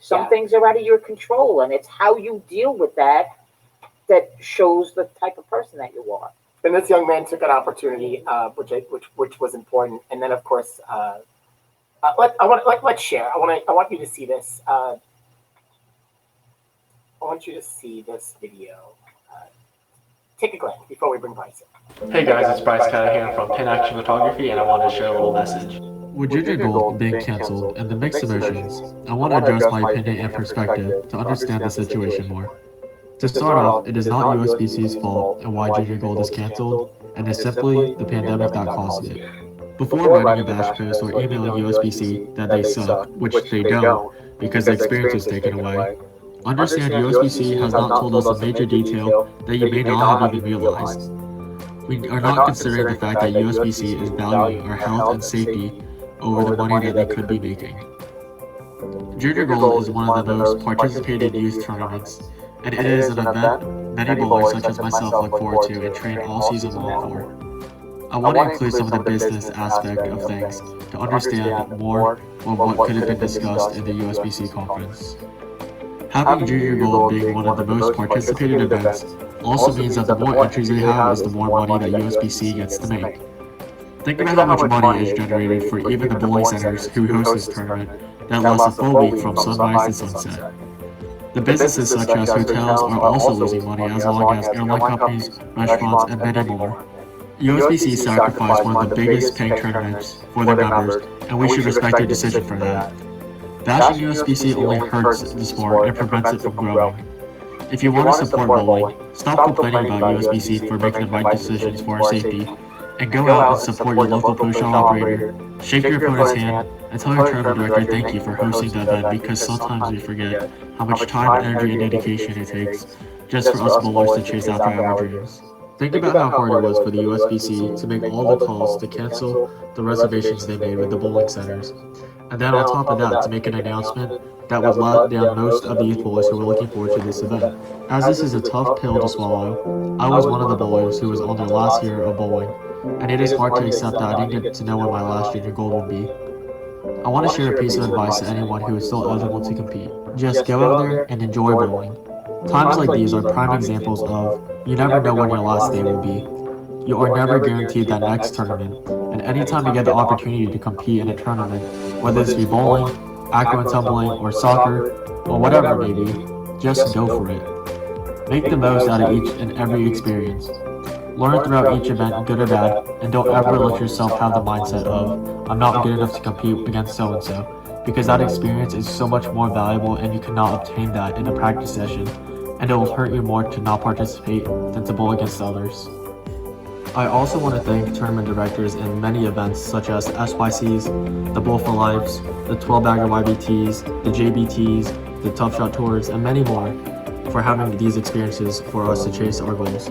Some things are out of your control, and it's how you deal with that shows the type of person that you are. And this young man took an opportunity, which was important. And then, of course, let's share. I want you to see this. I want you to see this video. Take a glance before we bring Bryce in. Hey guys, it's Bryce Catahan from Pin Action Photography, and I wanted to share a little message. With junior gold being cancelled and the mixed emotions, I want to address my opinion and perspective to understand the situation more. To start off, it is not USBC's fault and why junior gold is cancelled, and it's simply the pandemic that caused it. Before writing a bash post or emailing USBC that they suck, which they don't, because the experience was taken away, understand USBC has not told us in major detail that you may not have even realized. We are not considering the fact that USBC is valuing our health and safety over the money that they could be making. Junior Gold is one of the most participated youth tournaments, and it is an event many bowlers such as myself look forward to and train all season long for. I want to include some of the business aspect of things to understand more of what could have been discussed in the USBC conference. Having Junior Gold being one of the most participated events also means that the more entries they have is the more money that USBC gets to make. Think about how much money is generated for even the bowling centers who host this tournament that lasts a full week from sunrise to sunset. The businesses such as hotels are also losing money, as long as airline companies, restaurants, and many more. USBC sacrificed one of the biggest paying tournaments for their members, and we should respect their decision for that. Bashing USBC only hurts the sport and prevents it from growing. If you want to support bowling, stop complaining about USBC for making the right decisions for our safety, and go out and support your local pro shop operator, shake your opponent's hand, and tell your tournament director thank you for hosting the event, because sometimes we forget how much time, energy, and dedication it takes just for us bowlers to chase after our dreams. Think about how hard it was for the USBC to make all the calls to cancel the reservations they made with the bowling centers, and then on top of that to make an announcement that would let down most of these bowlers who were looking forward to this event. As this is a tough pill to swallow, I was one of the bowlers who was on their last year of bowling, and it is hard to accept that I didn't get to know when my last junior gold would be. I want to share a piece of advice to anyone who is still eligible to compete. Just go out there and enjoy bowling. Times like these are prime examples of you never know when your last day will be. You are never guaranteed that next tournament, and anytime you get the opportunity to compete in a tournament, whether this be bowling, acro and tumbling, or soccer, or whatever it may be, just go for it. Make the most out of each and every experience. Learn throughout each event, good or bad, and don't ever let yourself have the mindset of, I'm not good enough to compete against so-and-so, because that experience is so much more valuable and you cannot obtain that in a practice session, and it will hurt you more to not participate than to bowl against others. I also want to thank tournament directors in many events such as the SYCs, the Bowl for Lives, the 12-bagger YBTs, the JBTs, the Tough Shot Tours, and many more for having these experiences for us to chase our goals.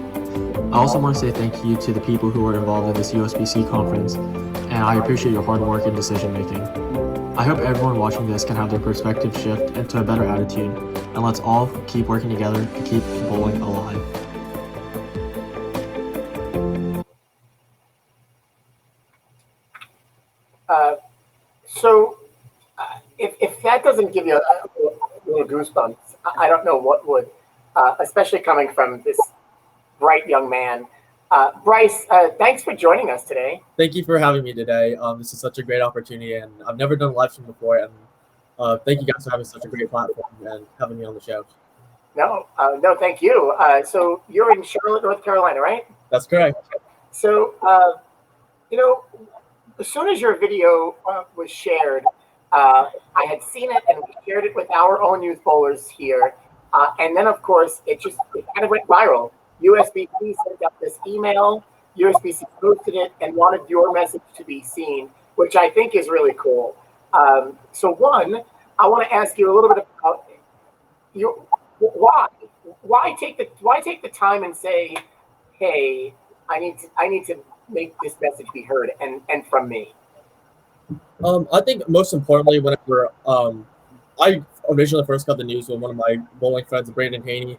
I also want to say thank you to the people who were involved in this USBC conference, and I appreciate your hard work and decision making. I hope everyone watching this can have their perspective shift into a better attitude, and let's all keep working together to keep bowling alive. If that doesn't give you a little goosebumps, I don't know what would, especially coming from this bright young man. Bryce, thanks for joining us today. Thank you for having me today. This is such a great opportunity, and I've never done a live stream before, and thank you guys for having such a great platform and having me on the show. No, thank you. So you're in Charlotte, North Carolina, right? That's correct. So, as soon as your video was shared, I had seen it and we shared it with our own youth bowlers here. And then, of course, it kind of went viral. USBC sent out this email, USBC posted it and wanted your message to be seen, which I think is really cool. So one, I want to ask you a little bit about why take the time and say, hey, I need to make this message be heard and from me. I think most importantly, whenever I originally first got the news when one of my bowling friends, Brandon Haney,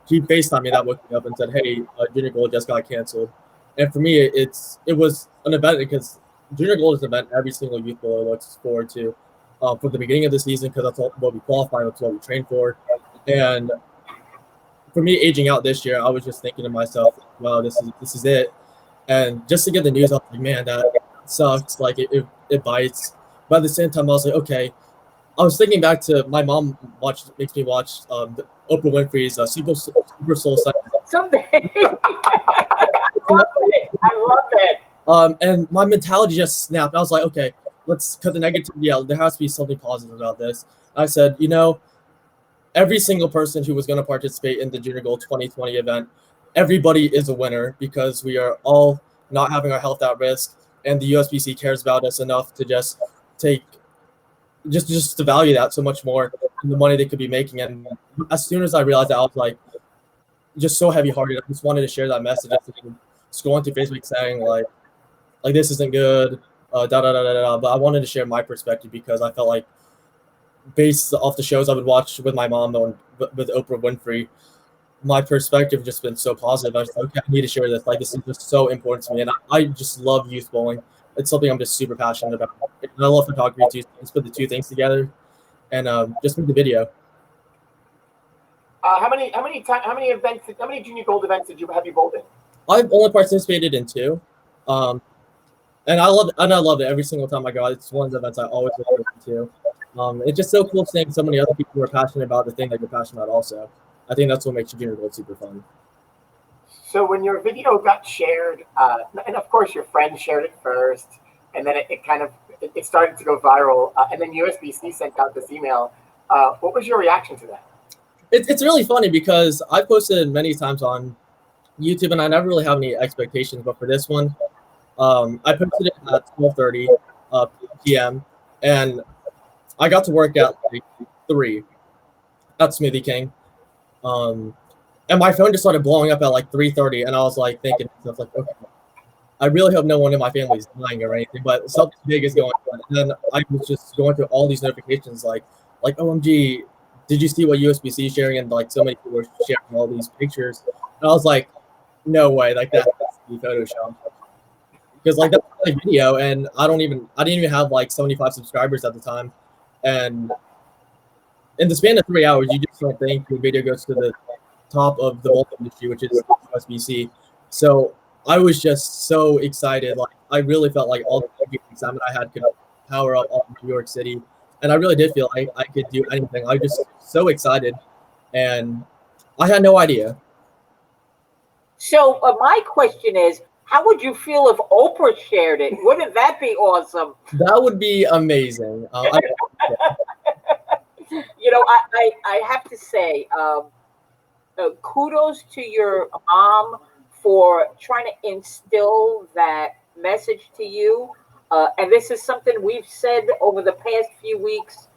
he FaceTimed me that woke me up and said, hey, Junior Gold just got canceled. And for me, it was an event because Junior Gold is an event every single youth bowler looks forward to. from the beginning of the season because that's what we qualified, that's what we trained for. And for me, aging out this year, I was just thinking to myself, "Wow, this is it." And just to get the news, I was like, "Man, that sucks. Like it bites." But at the same time, I was like, "Okay." I was thinking back to my mom makes me watch Oprah Winfrey's Super Soul Sunday. Someday. I love it. I love it. And my mentality just snapped. I was like, okay, let's cut the negativity out. There has to be something positive about this. I said, every single person who was going to participate in the Junior Gold 2020 event, everybody is a winner because we are all not having our health at risk, and the USBC cares about us enough to just take just to value that so much more than the money they could be making. And as soon as I realized that, I was like, just so heavy-hearted. I just wanted to share that message. Scrolling through Facebook saying like this isn't good, da da da da da. But I wanted to share my perspective because I felt like, based off the shows I would watch with my mom and with Oprah Winfrey, my perspective just been so positive. I was like, okay, I need to share this. Like, this is just so important to me, and I just love youth bowling. It's something I'm just super passionate about. And I love photography too. So let's put the two things together, and just make the video. How many junior gold events have you bowled in? I've only participated in 2, and I love it every single time I go. It's one of the events I always look forward to. It's just so cool seeing so many other people who are passionate about the thing that you're passionate about. Also, I think that's what makes junior gold super fun. So when your video got shared, and of course your friend shared it first, and then it started to go viral, and then USBC sent out this email. What was your reaction to that? It's really funny because I posted many times on YouTube, and I never really have any expectations. But for this one, I posted it at 12:30 p.m. and I got to work at like 3 at Smoothie King. And my phone just started blowing up at like 3:30, and I was like thinking to myself, like, okay, I really hope no one in my family is dying or anything, but something big is going on. And then I was just going through all these notifications, like OMG, did you see what USBC is sharing? And like so many people were sharing all these pictures, and I was like, no way, like that has to be Photoshop. Because like that's my video, and I didn't even have like 75 subscribers at the time, and in the span of 3 hours, you just don't think your video goes to the top of the bowling industry, which is USBC. So I was just so excited. Like I really felt like all the excitement I had could power up all New York City, and I really did feel like I could do anything. I was just so excited, and I had no idea. So my question is, how would you feel if Oprah shared it? Wouldn't that be awesome? That would be amazing. I have to say, kudos to your mom for trying to instill that message to you. And this is something we've said over the past few weeks.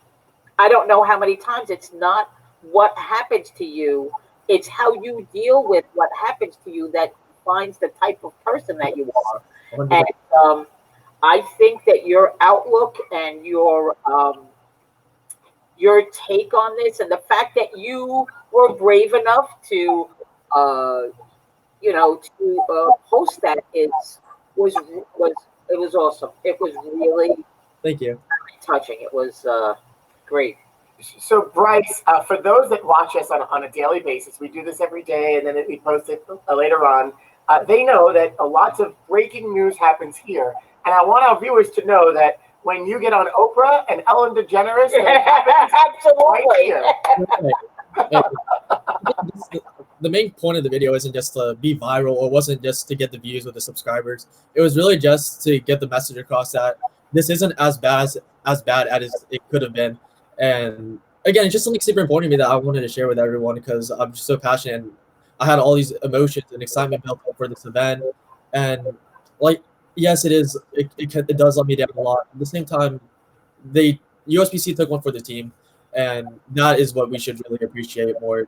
I don't know how many times. It's not what happens to you. It's how you deal with what happens to you that defines the type of person that you are. And I think that your outlook and your take on this, and the fact that you were brave enough to, post that was awesome. It was really, thank you, touching. It was great. So Bryce, for those that watch us on a daily basis, we do this every day, and then we post it later on. They know that lots of breaking news happens here, and I want our viewers to know that when you get on Oprah and Ellen DeGeneres, it happens Absolutely. right here. The main point of the video isn't just to be viral, or wasn't just to get the views with the subscribers. It was really just to get the message across that this isn't as bad as it could have been. And again, it's just something super important to me that I wanted to share with everyone because I'm just so passionate. And I had all these emotions and excitement built up for this event, and like, yes, it is. It does let me down a lot. At the same time, USBC took one for the team, and that is what we should really appreciate more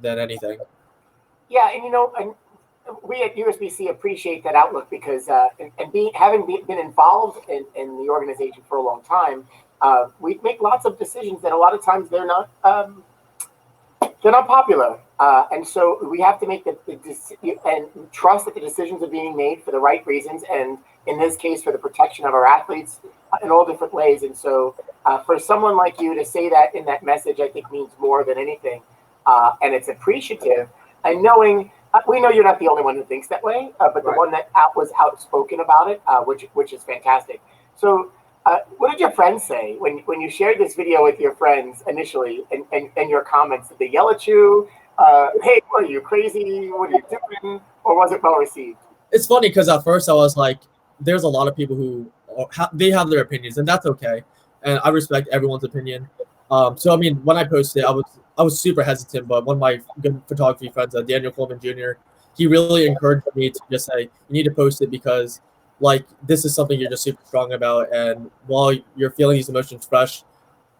than anything. Yeah, and we at USBC appreciate that outlook because having been involved in the organization for a long time, we make lots of decisions that a lot of times they're not popular, and so we have to make and trust that the decisions are being made for the right reasons, and in this case, for the protection of our athletes in all different ways. And so for someone like you to say that in that message, I think means more than anything. And it's appreciative. And knowing, we know you're not the only one who thinks that way, but the one that was outspoken about it, which is fantastic. So what did your friends say when you shared this video with your friends initially and your comments? Did they yell at you? Hey, what are you, crazy? What are you doing? Or was it well received? It's funny because at first I was like, there's a lot of people who they have their opinions, and that's okay. And I respect everyone's opinion. So I mean, when I posted, I was super hesitant, but one of my good photography friends, Daniel Coleman Jr., he really encouraged me to just say, you need to post it because like this is something you're just super strong about, and while you're feeling these emotions fresh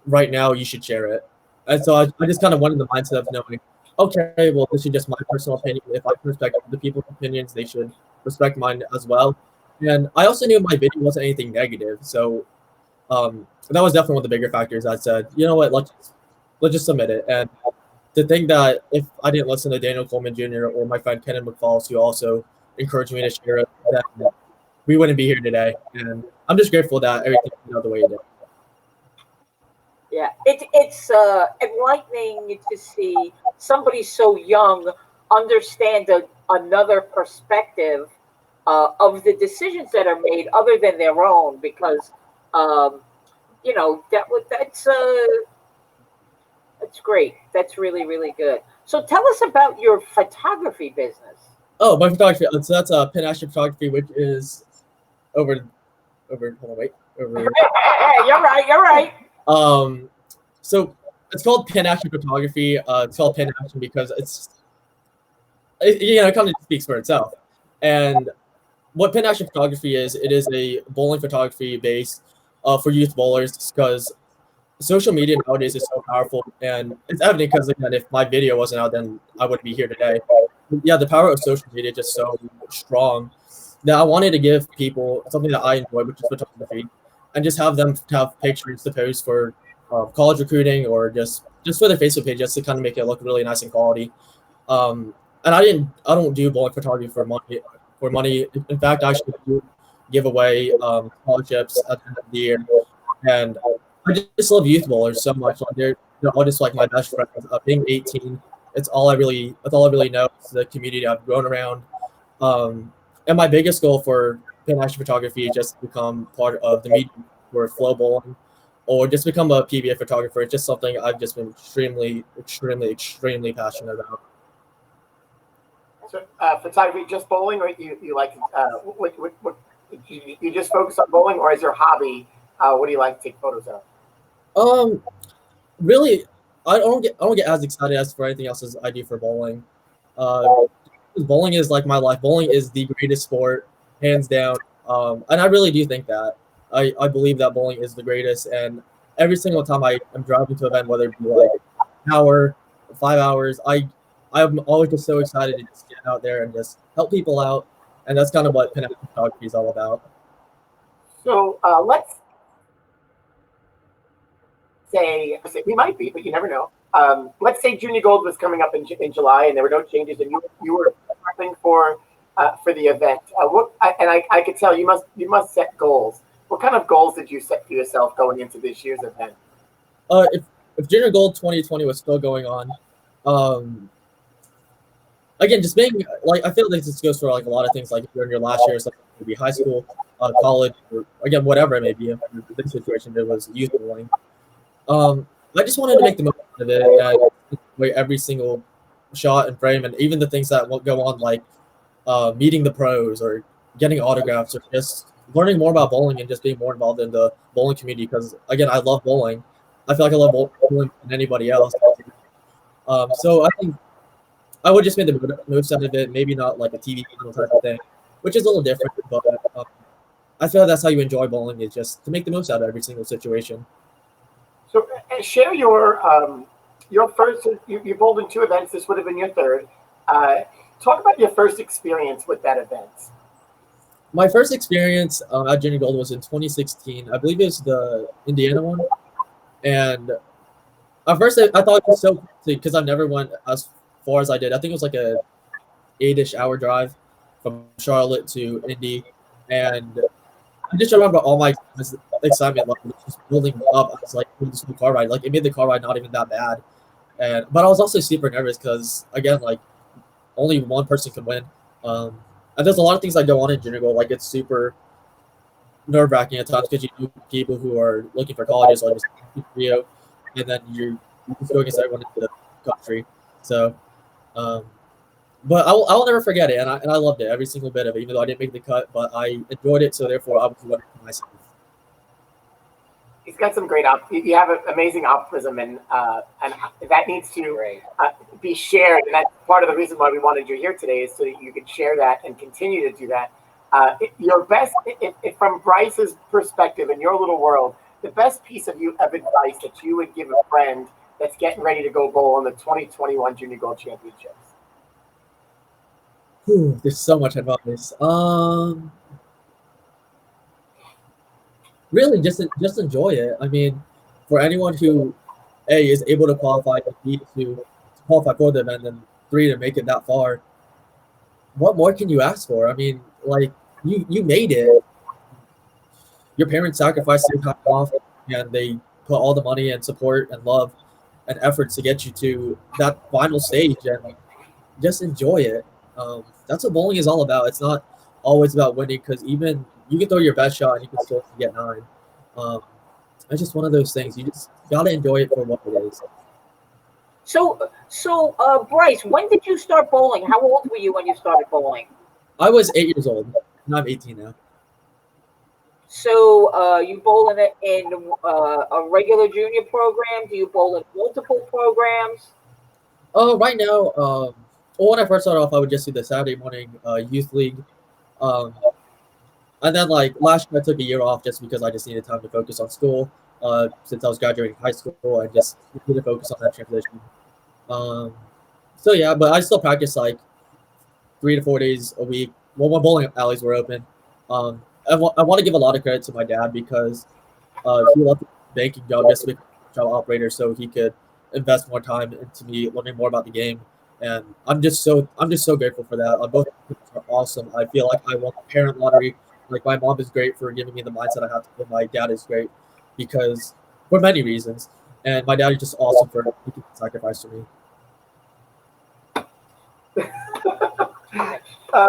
right now, you should share it. And so I just kind of went in the mindset of knowing, okay, well, this is just my personal opinion. If I can respect other people's opinions, they should respect mine as well. And I also knew my video wasn't anything negative, so that was definitely one of the bigger factors. I said, you know what, let's just submit it. And to think that if I didn't listen to Daniel Coleman Jr. or my friend Kenan McFalls, who also encouraged me to share it, then we wouldn't be here today. And I'm just grateful that everything turned out the way it did. Yeah, it's enlightening to see somebody so young understand another perspective of the decisions that are made other than their own, because you know that's great. That's really, really good. So tell us about your photography business. Oh, my photography. So that's Pin Action Photography, which is over. Hold on, wait. Over. Hey, you're right. You're right. So it's called Pin Action Photography. It's called Pin Action because it kind of speaks for itself. And what Pin Action Photography is, it is a bowling photography base for youth bowlers, because social media nowadays is so powerful, and it's evident because again, if my video wasn't out, then I wouldn't be here today. Yeah, the power of social media is just so strong that I wanted to give people something that I enjoy, which is photography, and just have them have pictures to post for college recruiting or just for their Facebook page, just to kind of make it look really nice and quality. And I don't do bowling photography for money. In fact, I actually do give away scholarships at the end of the year, and I just love youth bowlers so much. Like they're all just like my best friends. Being 18, it's all I really know. It's the community I've grown around. And my biggest goal for Pin Action Photography is just to become part of the media for flow bowling, or just become a PBA photographer. It's just something I've just been extremely passionate about. So photography, just bowling, or you like what you just focus on bowling, or is your hobby? What do you like to take photos of? Really, I don't get as excited as for anything else as I do for bowling. Bowling is like my life. Bowling is the greatest sport, hands down. And I really do think that. I believe that bowling is the greatest. And every single time I'm driving to an event, whether it be like an hour, 5 hours, I'm always just so excited to just get out there and just help people out. And that's kind of what Pin Action Photography is all about. So let's say we might be, but you never know. Let's say Junior Gold was coming up in July, and there were no changes, and you were prepping for the event. I could tell you must set goals. What kind of goals did you set for yourself going into this year's event? If Junior Gold 2020 was still going on, again, just being like, I feel like this goes for like a lot of things. Like if you're in your last year, something maybe high school, college, or again whatever it may be. In this situation, it was youth bowling. I just wanted to make the most out of it and enjoy every single shot and frame, and even the things that will go on, like meeting the pros or getting autographs, or just learning more about bowling and just being more involved in the bowling community. Because again, I love bowling. I feel like I love bowling than anybody else. So I think I would just make the most out of it. Maybe not like a TV channel type of thing, which is a little different. But I feel like that's how you enjoy bowling, is just to make the most out of every single situation. So share your first. You bowled in 2 events. This would have been your 3rd. Talk about your first experience with that event. My first experience at Junior Gold was in 2016. I believe it was the Indiana one. And at first, I thought it was so crazy because I never went as far as I did. I think it was like a 8-ish hour drive from Charlotte to Indy. And I just remember all my excitement level was just building up. I was like, this new car ride. Like, it made the car ride not even that bad. But I was also super nervous because, again, like, only one person can win. And there's a lot of things that go on in Junior Gold. Like, it's super nerve-wracking at times because you do people who are looking for colleges, like Rio, and then you just go against everyone in the country. So, but I'll never forget it, and I loved it, every single bit of it, even though I didn't make the cut, but I enjoyed it, so therefore I was winning for myself. He's got some great you have an amazing optimism, and that needs to be shared, and that's part of the reason why we wanted you here today, is so that you could share that and continue to do that. Your best, from Bryce's perspective in your little world, the best piece of advice that you would give a friend that's getting ready to go bowl in the 2021 Junior Gold Championships? There's so much advice. Really, just enjoy it. I mean, for anyone who, A, is able to qualify, B, to qualify for the event, and 3, to make it that far, what more can you ask for? I mean, like, you made it. Your parents sacrificed their time off, and they put all the money and support and love and efforts to get you to that final stage, and just enjoy it. That's what bowling is all about. It's not always about winning, because even you can throw your best shot and you can still get 9. It's just one of those things. You just gotta enjoy it for what it is. So, Bryce, when did you start bowling? How old were you when you started bowling? I was 8 years old, and I'm 18 now. So, you bowl in a regular junior program? Do you bowl in multiple programs? Right now, well, when I first started off, I would just do the Saturday morning youth league. And then, like, last year I took a year off just because I just needed time to focus on school. Since I was graduating high school, I just needed to focus on that transition. So yeah, but I still practice like 3 to 4 days a week. Well, when bowling alleys were open. I want to give a lot of credit to my dad, because he left the banking job just to become a job operator, so he could invest more time into me learning more about the game. And I'm just so grateful for that. Both are awesome. I feel like I won the parent lottery. Like, my mom is great for giving me the mindset I have to live. My dad is great because for many reasons, and my dad is just awesome for making the sacrifice for me.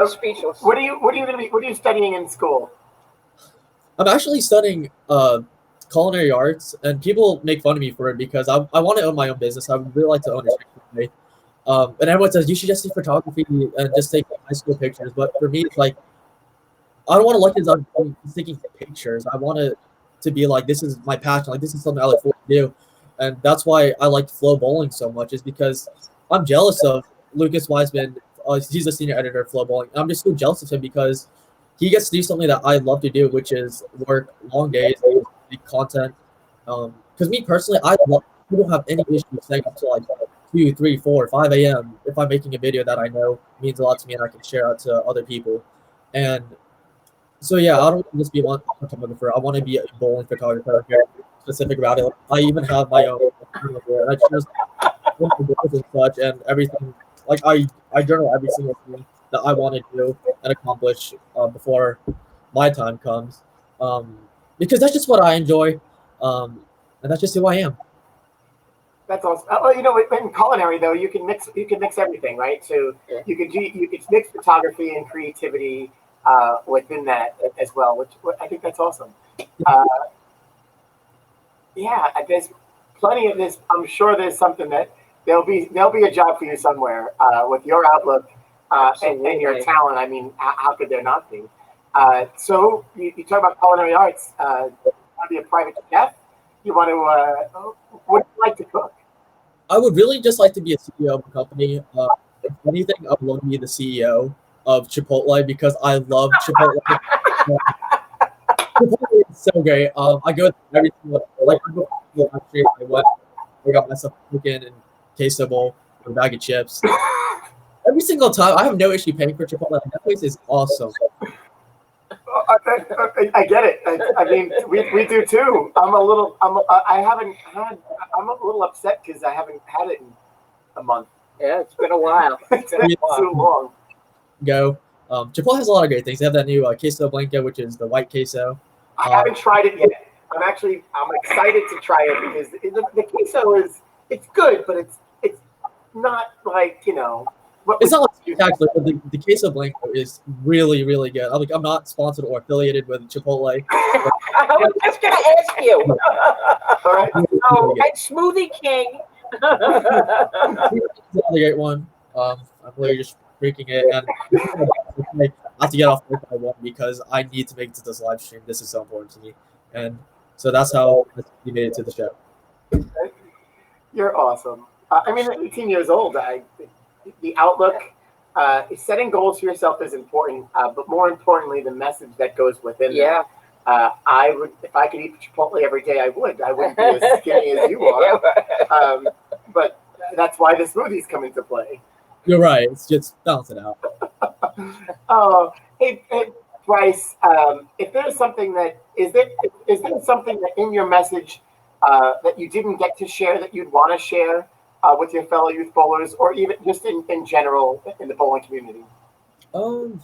Speechless. What are you studying in school? I'm actually studying culinary arts, and people make fun of me for it because I want to own my own business. I would really like to own a. And everyone says you should just do photography and just take high school pictures. But for me, it's like, I don't want to look as I'm taking pictures. I want it to be like, this is my passion. Like, this is something I look forward to do. And that's why I like Flow Bowling so much, is because I'm jealous of Lucas Wiseman. He's the senior editor of Flow Bowling. And I'm just so jealous of him because he gets to do something that I love to do, which is work long days, make content. Because me personally, I don't have any issue staying up to like 2, 3, 4, 5 a.m. if I'm making a video that I know means a lot to me and I can share out to other people. And so yeah, I don't want to just be one photographer. I want to be a bowling photographer, very specific about it. I even have my own, and I choose and such and everything. Like, I journal every single thing that I want to do and accomplish before my time comes, because that's just what I enjoy, and that's just who I am. That's awesome. In culinary though, you can mix everything, right? So you could mix photography and creativity within that as well, which I think that's awesome. There's plenty of this. I'm sure there's something that there'll be a job for you somewhere with your outlook and your talent. I mean, how could there not be? So you talk about culinary arts. You want to be a private chef? You want to? What do you like to cook? I would really just like to be a CEO of a company. If anything, I would love to be the CEO of Chipotle because I love Chipotle. Chipotle is so great. I go to every single, like, I got myself chicken and queso bowl and a bag of chips. Every single time, I have no issue paying for Chipotle. That place is awesome. I get it. I mean, we do too. I'm a little upset because I haven't had it in a month. Yeah, it's been a while. It's been too long. Chipotle has a lot of great things. They have that new queso blanco, which is the white queso. I haven't tried it yet. I'm excited to try it because the queso it's good, but it's not like, It's not like spectacular, but the queso blanco is really, really good. I'm not sponsored or affiliated with Chipotle. I was just going to ask you. All right. Oh, and Smoothie King. It's another great one. I'm really just freaking it, and I have to get off work by 1 because I need to make it to this live stream. This is so important to me, and so that's how we made it to the show. You're awesome. At 18 years old, the outlook, setting goals for yourself is important, but more importantly, the message that goes within them. I would, if I could eat Chipotle every day, I would. I wouldn't be as skinny as you are. But that's why the smoothies come into play. You're right. It's just balance it out. Hey, Bryce, if there's something that is there something that in your message that you didn't get to share that you'd want to share with your fellow youth bowlers, or even just in general in the bowling community? Can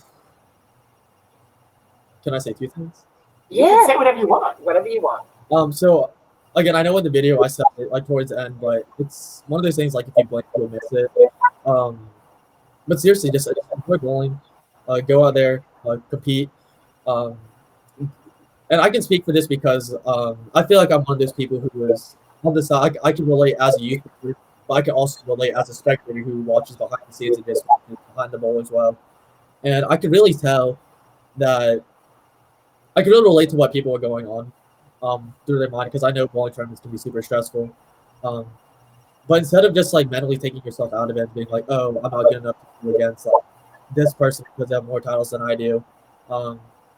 I say 2 things? You can say whatever you want. Whatever you want. So again, I know in the video I said it like towards the end, but it's one of those things like if you blink, you'll miss it. But seriously, just enjoy bowling. Go out there, compete. And I can speak for this because I feel like I'm one of those people who is on the side. I can relate as a youth player, but I can also relate as a spectator who watches behind the scenes and just behind the bowl as well. And I can really tell that I can really relate to what people are going on through their mind, because I know bowling tournaments can be super stressful. But instead of just like mentally taking yourself out of it and being like, oh, I'm not good enough to do against this person because they have more titles than I do,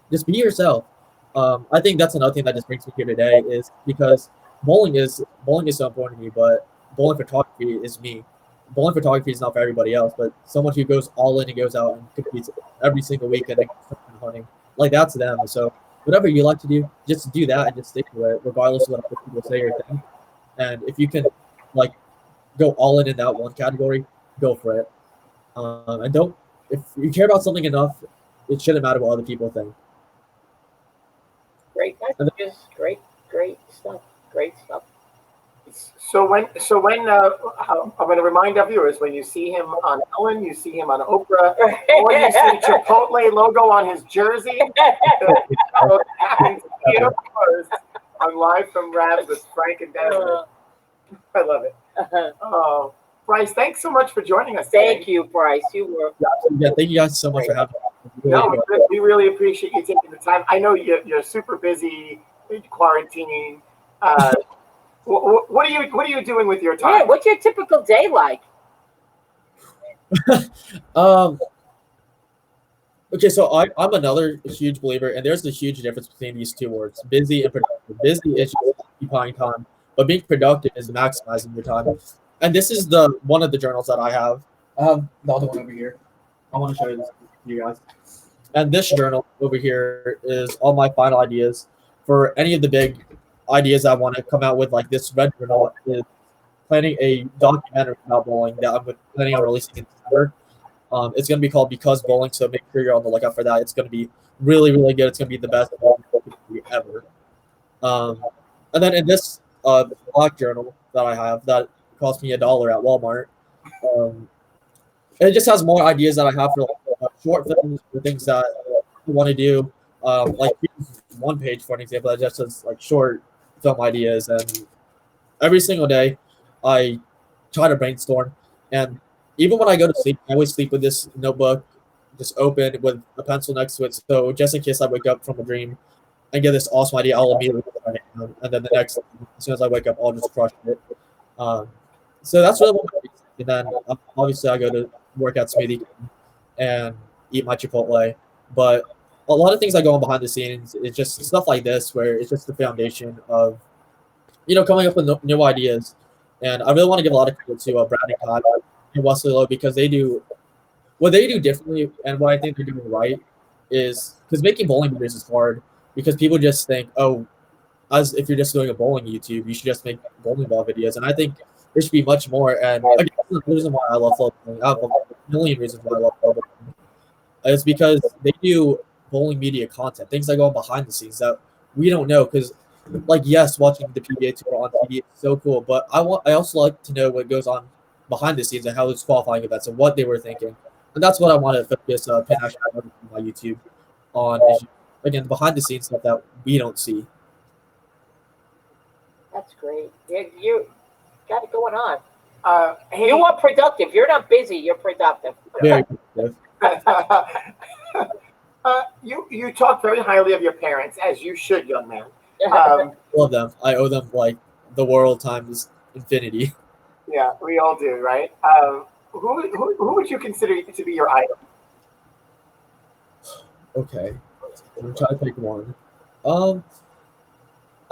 just be yourself. I think that's another thing that just brings me here today, is because bowling is so important to me, but bowling photography is me. Bowling photography is not for everybody else, but someone who goes all in and goes out and competes every single weekend and hunting, like that's them. So whatever you like to do, just do that and just stick to it, regardless of what other people say or think. And if you can like go all in that one category, go for it. And if you care about something enough, it shouldn't matter what other people think. Great messages, great stuff. Great stuff. So when I'm going to remind our viewers, when you see him on Ellen, you see him on Oprah, or you see Chipotle logo on his jersey, I'm live from Rab with Frank and Desmond. I love it. Oh, Bryce, thanks so much for joining us today. Thank you, Bryce. You were. Yeah, thank you guys so much for having me. We really appreciate you taking the time. I know you're super busy quarantining. What are you doing with your time? Yeah, what's your typical day like? Okay, so I'm another huge believer, and there's a huge difference between these two words: busy and productive. Busy is just occupying time, but being productive is maximizing your time. And this is one of the journals that I have. I have the other one over here. I want to show this to you guys. And this journal over here is all my final ideas for any of the big ideas I want to come out with. Like this red journal is planning a documentary about bowling that I'm planning on releasing in December. It's going to be called Because Bowling, so make sure you're on the lookout for that. It's going to be really, really good. It's going to be the best bowling ever. And then in this black journal that I have that cost me $1 at Walmart, it just has more ideas that I have for like, short films, for things that I want to do. Like here's one page for an example that just says like short film ideas, and every single day I try to brainstorm. And even when I go to sleep, I always sleep with this notebook just open with a pencil next to it. So just in case I wake up from a dream and get this awesome idea, I'll immediately write it down. And then as soon as I wake up, I'll just crush it. So that's really what I do. And then obviously I go to work at Smoothie and eat my Chipotle. But a lot of things that go on behind the scenes is just stuff like this, where it's just the foundation of, coming up with new ideas. And I really want to give a lot of credit to Brad and Todd and Wesley Lowe, because they do what they do differently, and what I think they're doing right is because making bowling videos is hard, because people just think, oh, as if you're just doing a bowling YouTube, you should just make bowling ball videos. And I think there should be much more. And again, the reason why I love flow bowling, I have a million reasons why I love flow bowling, is because they do bowling media content, things that go on behind the scenes that we don't know because, like, yes, watching the PBA tour on TV is so cool, but I also like to know what goes on behind the scenes and how those qualifying events and what they were thinking, and that's what I want to focus Pin Action on my YouTube on. Is, again, behind the scenes stuff that we don't see. That's great. You got it going on. Hey, You are productive. You're not busy. You're productive. Very productive. you talk very highly of your parents, as you should, young man. Love them. I owe them like the world times infinity. Yeah, we all do, right? Who would you consider to be your idol? Okay, I'm trying to pick one.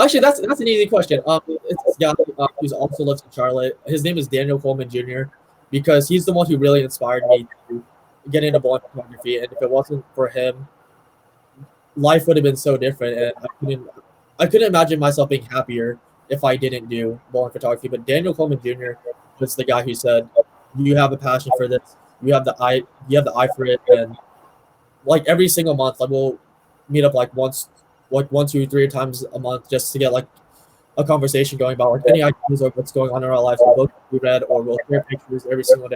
Actually, that's an easy question. It's this guy who also lives in Charlotte. His name is Daniel Coleman Jr. because he's the one who really inspired me to get into bowling photography. And if it wasn't for him, life would have been so different. And I couldn't imagine myself being happier if I didn't do bowling photography. But Daniel Coleman Jr. was the guy who said, "You have a passion for this. You have the eye. You have the eye for it." And like every single month, like we'll meet up like once, like 1, 2, 3 times a month just to get like a conversation going about like any ideas of what's going on in our lives. We'll both be read or we'll share pictures every single day.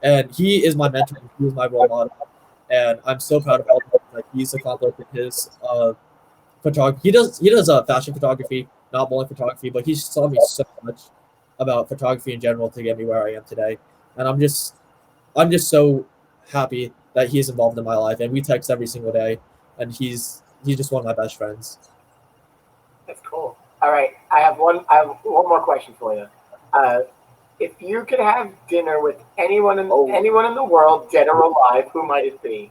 And he is my mentor. He is my role model. And I'm so proud of all the things that he's accomplished in his photography. He does fashion photography, not bowling photography, but he's taught me so much about photography in general to get me where I am today. And I'm just so happy that he's involved in my life. And we text every single day. And he's just one of my best friends. That's cool. All right, I have one more question for you. If you could have dinner with anyone in the world, dead or alive, who might it be?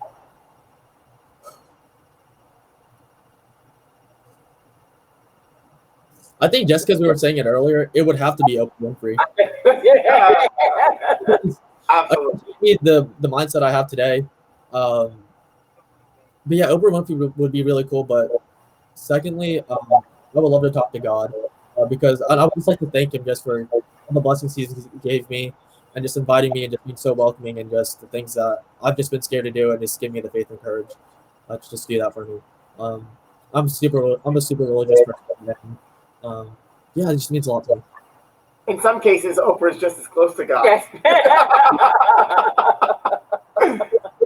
I think just because we were saying it earlier, it would have to be Oprah Winfrey. Yeah, absolutely. The mindset I have today. But yeah, Oprah Winfrey would be really cool. But secondly, I would love to talk to God because I would just like to thank him just for all the blessings he gave me and just inviting me and just being so welcoming and just the things that I've just been scared to do and just give me the faith and courage to just do that for me. I'm a super religious person. Yeah, it just means a lot to me. In some cases, Oprah is just as close to God. Yes.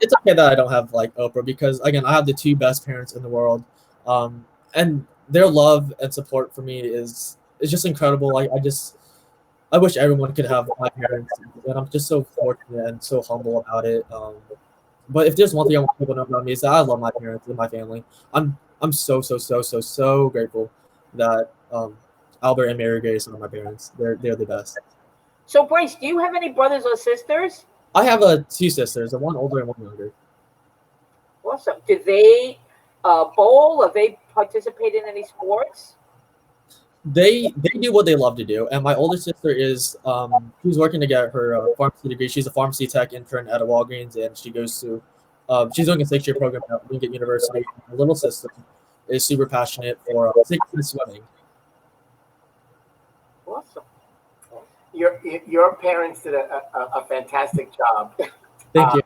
It's okay that I don't have like Oprah because again, I have the 2 best parents in the world, and their love and support for me is just incredible. I wish everyone could have my parents, and I'm just so fortunate and so humble about it. But if there's one thing I want people to know about me is that I love my parents and my family. I'm so grateful that Albert and Mary Grace are my parents. They're the best. So, Bryce, do you have any brothers or sisters? I have 2 sisters, one older and one younger. Awesome. Do they bowl or they participate in any sports? They do what they love to do, and my older sister is she's working to get her pharmacy degree. She's a pharmacy tech intern at a Walgreens, and she goes to she's doing a 6-year program at Lincoln University. My little sister is super passionate for swimming. Awesome. Your parents did a fantastic job. Thank you.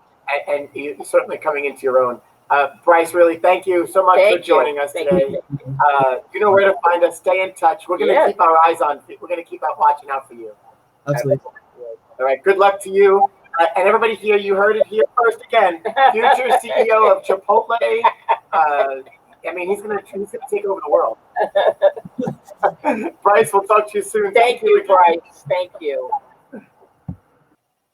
And you're certainly coming into your own. Bryce, really, thank you so much for joining us today. You know where to find us. Stay in touch. We're going to keep our eyes on. We're going to keep watching out for you. Absolutely. All right. Good luck to you. And everybody here, you heard it here first again. Future CEO of Chipotle. I mean, he's gonna take over the world. Bryce, we'll talk to you soon. Thank you, Bryce. Thank you.